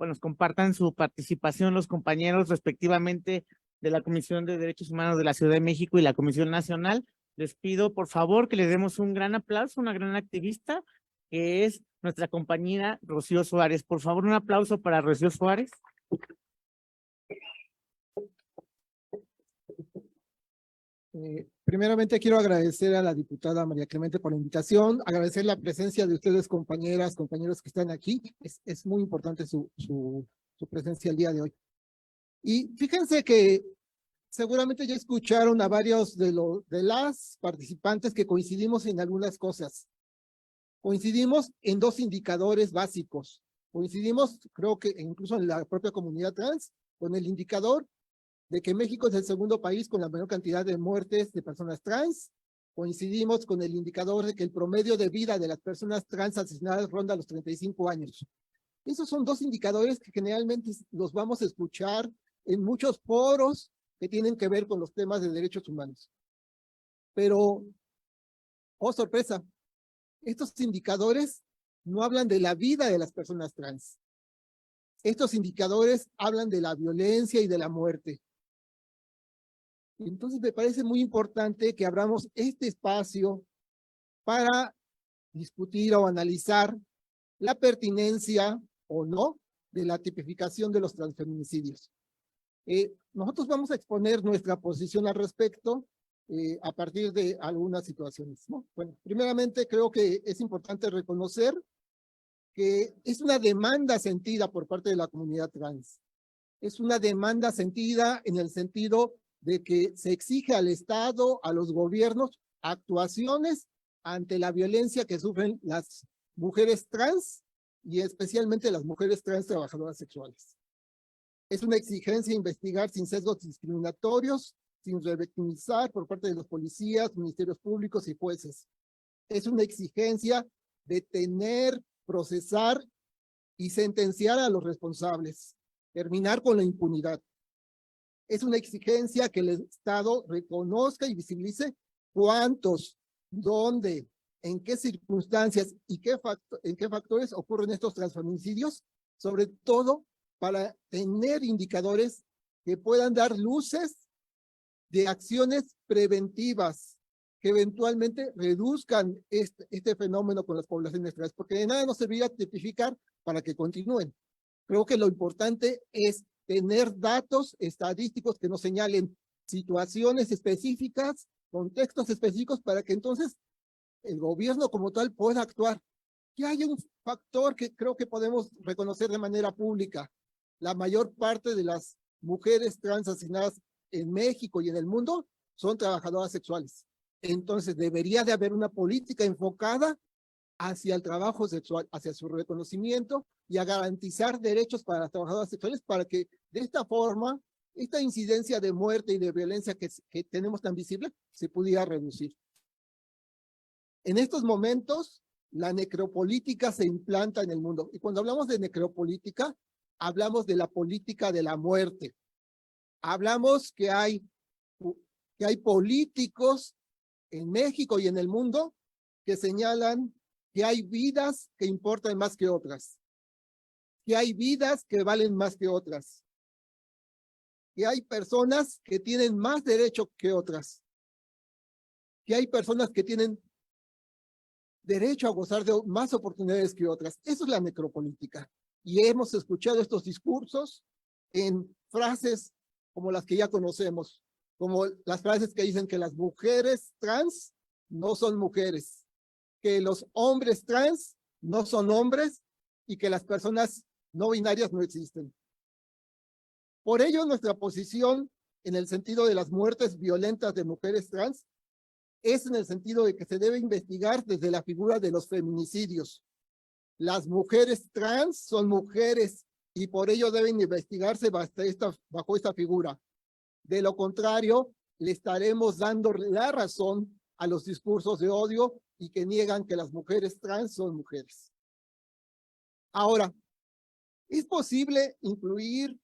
nos compartan su participación los compañeros respectivamente de la Comisión de Derechos Humanos de la Ciudad de México y la Comisión Nacional. Les pido, por favor, que le demos un gran aplauso, una gran activista, que es nuestra compañera Rocío Suárez. Por favor, un aplauso para Rocío Suárez. Primeramente quiero agradecer a la diputada María Clemente por la invitación, agradecer la presencia de ustedes, compañeras, compañeros que están aquí. Es muy importante su presencia el día de hoy. Y fíjense que seguramente ya escucharon a varios de las participantes que coincidimos en algunas cosas. Coincidimos en dos indicadores básicos. Coincidimos, creo que incluso en la propia comunidad trans, con el indicador de que México es el segundo país con la menor cantidad de muertes de personas trans. Coincidimos con el indicador de que el promedio de vida de las personas trans asesinadas ronda los 35 años. Esos son dos indicadores que generalmente los vamos a escuchar en muchos foros que tienen que ver con los temas de derechos humanos. Pero, oh sorpresa, estos indicadores no hablan de la vida de las personas trans. Estos indicadores hablan de la violencia y de la muerte. Entonces me parece muy importante que abramos este espacio para discutir o analizar la pertinencia o no de la tipificación de los transfeminicidios. Nosotros vamos a exponer nuestra posición al respecto a partir de algunas situaciones, ¿no? Bueno, primeramente creo que es importante reconocer que es una demanda sentida por parte de la comunidad trans. Es una demanda sentida en el sentido de que se exige al Estado, a los gobiernos, actuaciones ante la violencia que sufren las mujeres trans y especialmente las mujeres trans trabajadoras sexuales. Es una exigencia investigar sin sesgos discriminatorios, sin revictimizar por parte de los policías, ministerios públicos y jueces. Es una exigencia detener, procesar y sentenciar a los responsables, terminar con la impunidad. Es una exigencia que el Estado reconozca y visibilice cuántos, dónde, en qué circunstancias y en qué factores ocurren estos transfeminicidios, sobre todo para tener indicadores que puedan dar luces de acciones preventivas que eventualmente reduzcan este fenómeno con las poblaciones trans, porque de nada nos serviría tipificar para que continúen. Creo que lo importante es tener datos estadísticos que nos señalen situaciones específicas, contextos específicos, para que entonces el gobierno como tal pueda actuar. Que hay un factor que creo que podemos reconocer de manera pública. La mayor parte de las mujeres trans asesinadas en México y en el mundo son trabajadoras sexuales. Entonces debería de haber una política enfocada hacia el trabajo sexual, hacia su reconocimiento y a garantizar derechos para las trabajadoras sexuales para que de esta forma esta incidencia de muerte y de violencia que tenemos tan visible se pudiera reducir. En estos momentos, la necropolítica se implanta en el mundo. Y cuando hablamos de necropolítica, hablamos de la política de la muerte. Hablamos que hay políticos en México y en el mundo que señalan que hay vidas que importan más que otras, que hay vidas que valen más que otras, que hay personas que tienen más derecho que otras, que hay personas que tienen derecho a gozar de más oportunidades que otras. Eso es la necropolítica. Y hemos escuchado estos discursos en frases como las que ya conocemos, como las frases que dicen que las mujeres trans no son mujeres, que los hombres trans no son hombres y que las personas no binarias no existen. Por ello, nuestra posición en el sentido de las muertes violentas de mujeres trans es en el sentido de que se debe investigar desde la figura de los feminicidios. Las mujeres trans son mujeres y por ello deben investigarse bajo esta figura. De lo contrario, le estaremos dando la razón a los discursos de odio y que niegan que las mujeres trans son mujeres. Ahora, ¿es posible incluir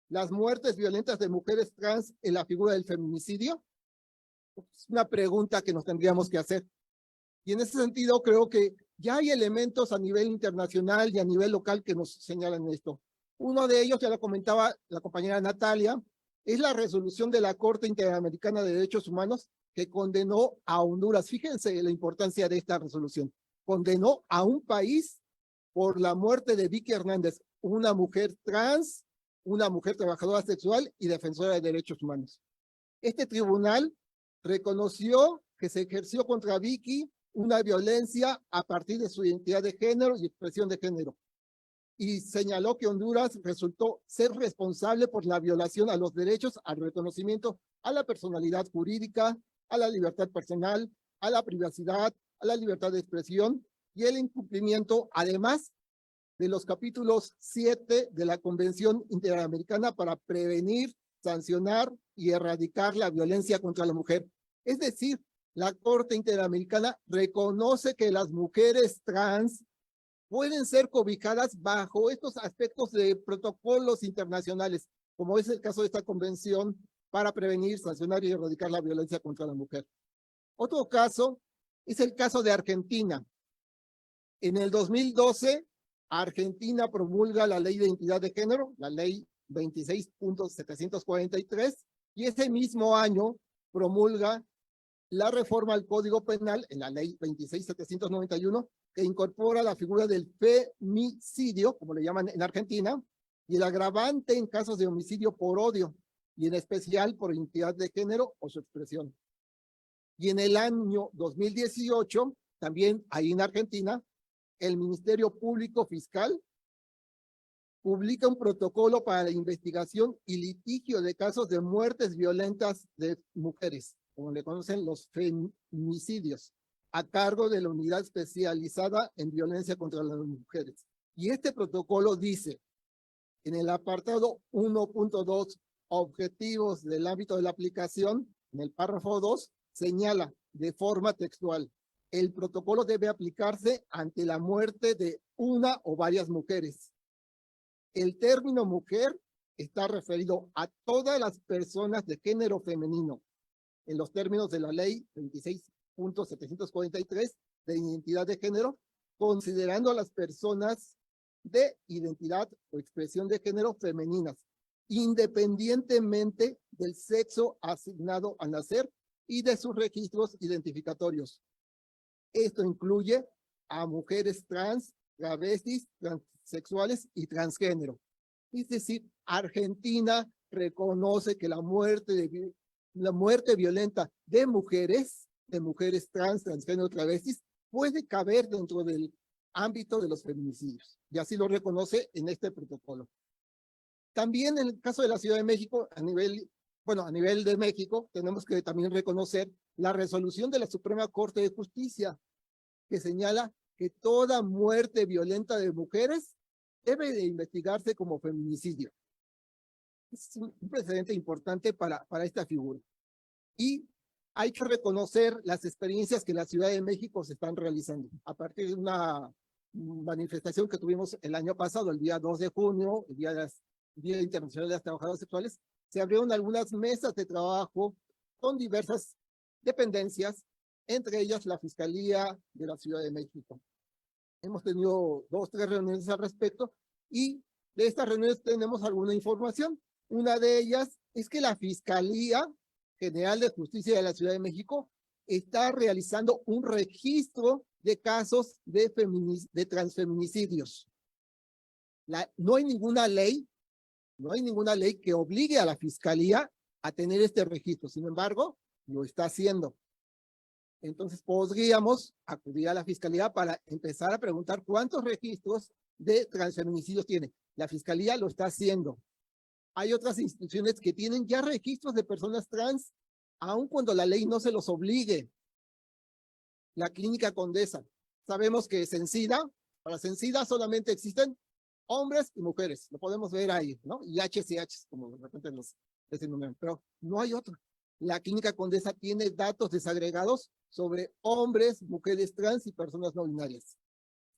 las muertes violentas de mujeres trans en la figura del feminicidio? Es una pregunta que nos tendríamos que hacer. Y en ese sentido creo que ya hay elementos a nivel internacional y a nivel local que nos señalan esto. Uno de ellos, ya lo comentaba la compañera Natalia, es la resolución de la Corte Interamericana de Derechos Humanos que condenó a Honduras. Fíjense la importancia de esta resolución. Condenó a un país por la muerte de Vicky Hernández, una mujer trans, una mujer trabajadora sexual y defensora de derechos humanos. Este tribunal reconoció que se ejerció contra Vicky una violencia a partir de su identidad de género y expresión de género, y señaló que Honduras resultó ser responsable por la violación a los derechos al reconocimiento a la personalidad jurídica, a la libertad personal, a la privacidad, a la libertad de expresión y el incumplimiento, además, de los capítulos 7 de la Convención Interamericana para prevenir, sancionar y erradicar la violencia contra la mujer. Es decir, la Corte Interamericana reconoce que las mujeres trans pueden ser cobijadas bajo estos aspectos de protocolos internacionales, como es el caso de esta convención para prevenir, sancionar y erradicar la violencia contra la mujer. Otro caso es el caso de Argentina. En el 2012, Argentina promulga la Ley de Identidad de Género, la Ley 26.743, y ese mismo año promulga la reforma al Código Penal en la Ley 26.791, que incorpora la figura del femicidio, como le llaman en Argentina, y el agravante en casos de homicidio por odio, y en especial por identidad de género o su expresión. Y en el año 2018, también ahí en Argentina, el Ministerio Público Fiscal publica un protocolo para la investigación y litigio de casos de muertes violentas de mujeres, como le conocen los femicidios, a cargo de la Unidad Especializada en Violencia contra las Mujeres. Y este protocolo dice, en el apartado 1.2, objetivos del ámbito de la aplicación, en el párrafo 2, señala de forma textual, el protocolo debe aplicarse ante la muerte de una o varias mujeres. El término mujer está referido a todas las personas de género femenino, en los términos de la ley 26.743 de identidad de género, considerando a las personas de identidad o expresión de género femeninas, independientemente del sexo asignado al nacer y de sus registros identificatorios. Esto incluye a mujeres trans, travestis, transexuales y transgénero. Es decir, Argentina reconoce que la muerte violenta de mujeres trans, transgénero, travestis, puede caber dentro del ámbito de los feminicidios. Y así lo reconoce en este protocolo. También en el caso de la Ciudad de México, a nivel de México, tenemos que también reconocer la resolución de la Suprema Corte de Justicia, que señala que toda muerte violenta de mujeres debe de investigarse como feminicidio. Es un precedente importante para esta figura. Y hay que reconocer las experiencias que en la Ciudad de México se están realizando. A partir de una manifestación que tuvimos el año pasado, el día 2 de junio, el Día Internacional de las Trabajadoras Sexuales, se abrieron algunas mesas de trabajo con diversas dependencias, entre ellas la Fiscalía de la Ciudad de México. Hemos tenido 2 o 3 reuniones al respecto y de estas reuniones tenemos alguna información. Una de ellas es que la Fiscalía General de Justicia de la Ciudad de México está realizando un registro de casos de transfeminicidios. No hay ninguna ley que obligue a la Fiscalía a tener este registro. Sin embargo, lo está haciendo. Entonces podríamos acudir a la Fiscalía para empezar a preguntar cuántos registros de transfeminicidios tiene. La Fiscalía lo está haciendo. Hay otras instituciones que tienen ya registros de personas trans, aun cuando la ley no se los obligue. La Clínica Condesa. Sabemos que para Sencida solamente existen hombres y mujeres. Lo podemos ver ahí, ¿no? Y HCH, como de repente los denominan, pero no hay otro. La Clínica Condesa tiene datos desagregados sobre hombres, mujeres trans y personas no binarias.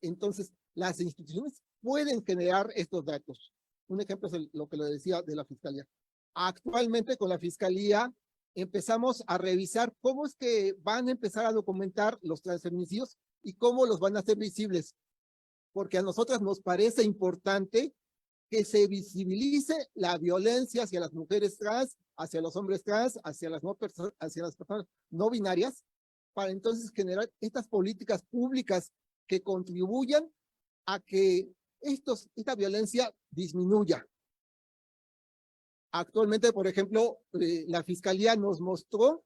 Entonces, las instituciones pueden generar estos datos. Un ejemplo es lo que le decía de la Fiscalía. Actualmente con la Fiscalía empezamos a revisar cómo es que van a empezar a documentar los transfeminicidios y cómo los van a hacer visibles. Porque a nosotras nos parece importante que se visibilice la violencia hacia las mujeres trans, hacia los hombres trans, hacia las personas no binarias, para entonces generar estas políticas públicas que contribuyan a que esta violencia disminuya. Actualmente, por ejemplo, la Fiscalía nos mostró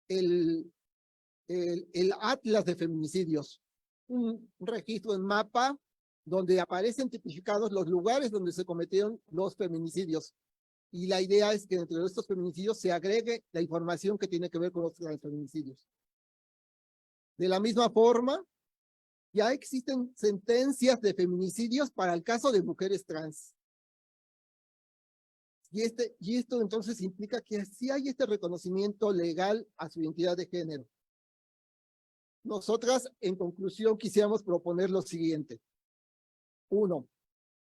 el Atlas de Feminicidios, un registro en mapa donde aparecen tipificados los lugares donde se cometieron los feminicidios. Y la idea es que dentro de estos feminicidios se agregue la información que tiene que ver con los transfeminicidios. De la misma forma, ya existen sentencias de feminicidios para el caso de mujeres trans. Y esto entonces implica que sí hay este reconocimiento legal a su identidad de género. Nosotras, en conclusión, quisiéramos proponer lo siguiente. 1.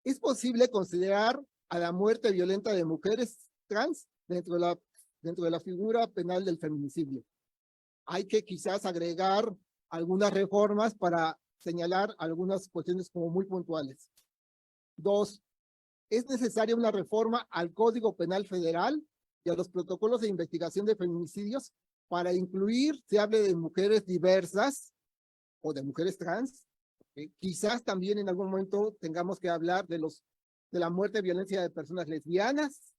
¿Es posible considerar a la muerte violenta de mujeres trans dentro de la figura penal del feminicidio? Hay que quizás agregar algunas reformas para señalar algunas cuestiones como muy puntuales. 2. ¿Es necesaria una reforma al Código Penal Federal y a los protocolos de investigación de feminicidios para incluir, se hable de mujeres diversas o de mujeres trans? Quizás también en algún momento tengamos que hablar de la muerte y violencia de personas lesbianas,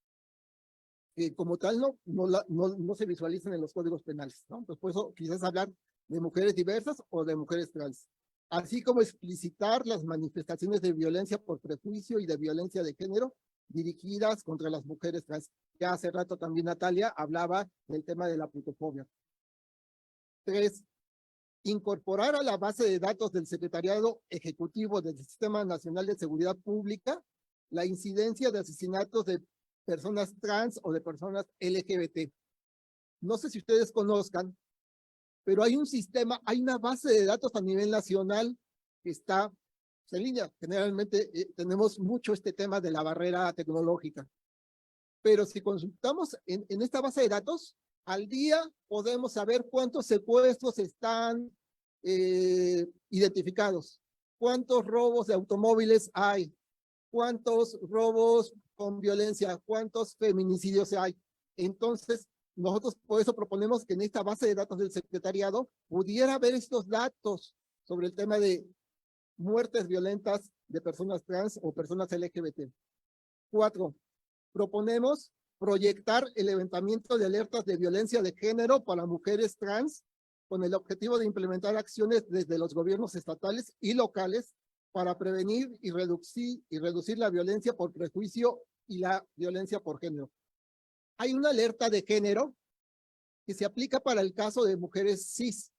que como tal no se visualizan en los códigos penales, ¿no? Entonces, por eso quizás hablar de mujeres diversas o de mujeres trans, así como explicitar las manifestaciones de violencia por prejuicio y de violencia de género dirigidas contra las mujeres trans. Ya hace rato también Natalia hablaba del tema de la putofobia. 3. Incorporar a la base de datos del Secretariado Ejecutivo del Sistema Nacional de Seguridad Pública la incidencia de asesinatos de personas trans o de personas LGBT. No sé si ustedes conozcan, pero hay un sistema, hay una base de datos a nivel nacional que está en línea. Generalmente tenemos mucho este tema de la barrera tecnológica. Pero si consultamos en esta base de datos, al día podemos saber cuántos secuestros están identificados, cuántos robos de automóviles hay, cuántos robos con violencia, cuántos feminicidios hay. Entonces, nosotros por eso proponemos que en esta base de datos del secretariado pudiera haber estos datos sobre el tema de muertes violentas de personas trans o personas LGBT. 4. Proponemos proyectar el levantamiento de alertas de violencia de género para mujeres trans con el objetivo de implementar acciones desde los gobiernos estatales y locales para prevenir y reducir la violencia por prejuicio y la violencia por género. Hay una alerta de género que se aplica para el caso de mujeres cis.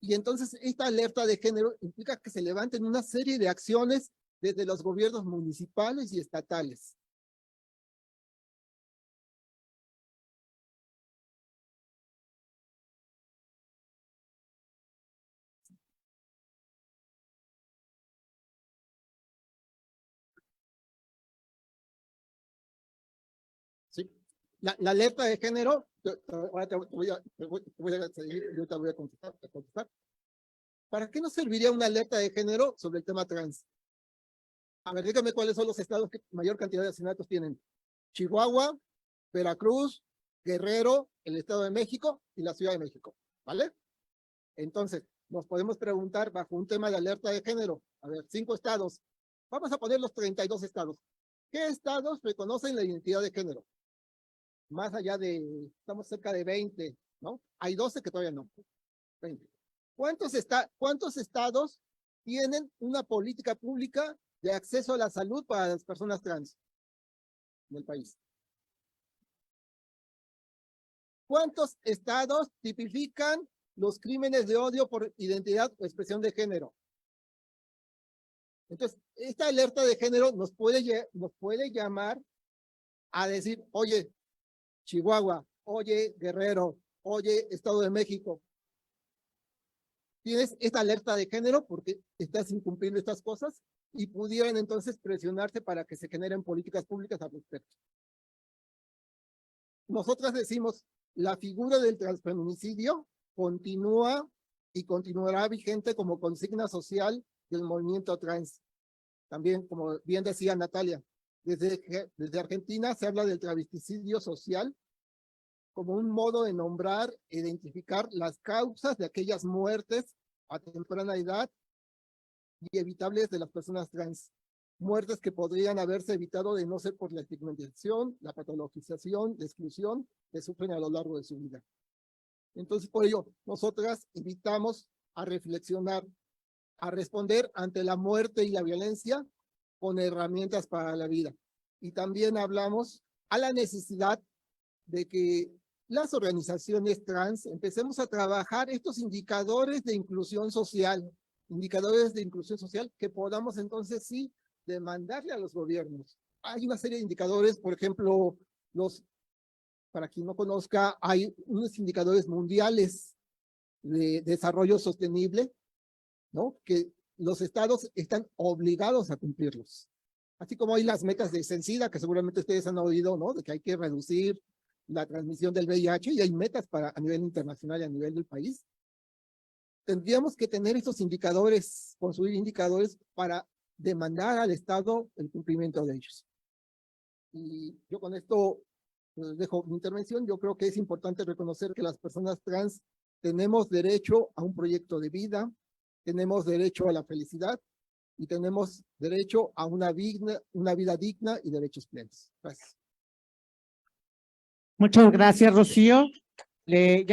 Y entonces esta alerta de género implica que se levanten una serie de acciones desde los gobiernos municipales y estatales. ¿Sí? La alerta de género, ahora te voy a seguir, yo te voy a contestar. ¿Para qué nos serviría una alerta de género sobre el tema trans? A ver, dígame cuáles son los estados que mayor cantidad de asesinatos tienen. Chihuahua, Veracruz, Guerrero, el Estado de México y la Ciudad de México, ¿vale? Entonces, nos podemos preguntar bajo un tema de alerta de género. A ver, 5 estados. Vamos a poner los 32 estados. ¿Qué estados reconocen la identidad de género? Más allá de, estamos cerca de 20, ¿no? Hay 12 que todavía no. 20. ¿Cuántos estados tienen una política pública de acceso a la salud para las personas trans en el país? ¿Cuántos estados tipifican los crímenes de odio por identidad o expresión de género? Entonces, esta alerta de género nos puede llamar a decir, oye, Chihuahua, oye, Guerrero, oye, Estado de México, tienes esta alerta de género porque estás incumpliendo estas cosas y pudieran entonces presionarse para que se generen políticas públicas al respecto. Nosotras decimos, la figura del transfeminicidio continúa y continuará vigente como consigna social del movimiento trans. También, como bien decía Natalia, desde Argentina se habla del travesticidio social como un modo de nombrar e identificar las causas de aquellas muertes a temprana edad y evitables de las personas trans. Muertes que podrían haberse evitado de no ser por la estigmatización, la patologización, la exclusión que sufren a lo largo de su vida. Entonces, por ello, nosotras invitamos a reflexionar, a responder ante la muerte y la violencia con herramientas para la vida. Y también hablamos a la necesidad de que las organizaciones trans empecemos a trabajar estos indicadores de inclusión social, que podamos entonces sí demandarle a los gobiernos. Hay una serie de indicadores, por ejemplo, para quien no conozca, hay unos indicadores mundiales de desarrollo sostenible, ¿no? Que los estados están obligados a cumplirlos. Así como hay las metas de SENSIDA, que seguramente ustedes han oído, ¿no? De que hay que reducir la transmisión del VIH, y hay metas a nivel internacional y a nivel del país. Tendríamos que tener estos indicadores, construir indicadores para demandar al Estado el cumplimiento de ellos. Y yo con esto dejo mi intervención. Yo creo que es importante reconocer que las personas trans tenemos derecho a un proyecto de vida, tenemos derecho a la felicidad y tenemos derecho a una vida digna y derechos plenos. Gracias. Muchas gracias, Rocío.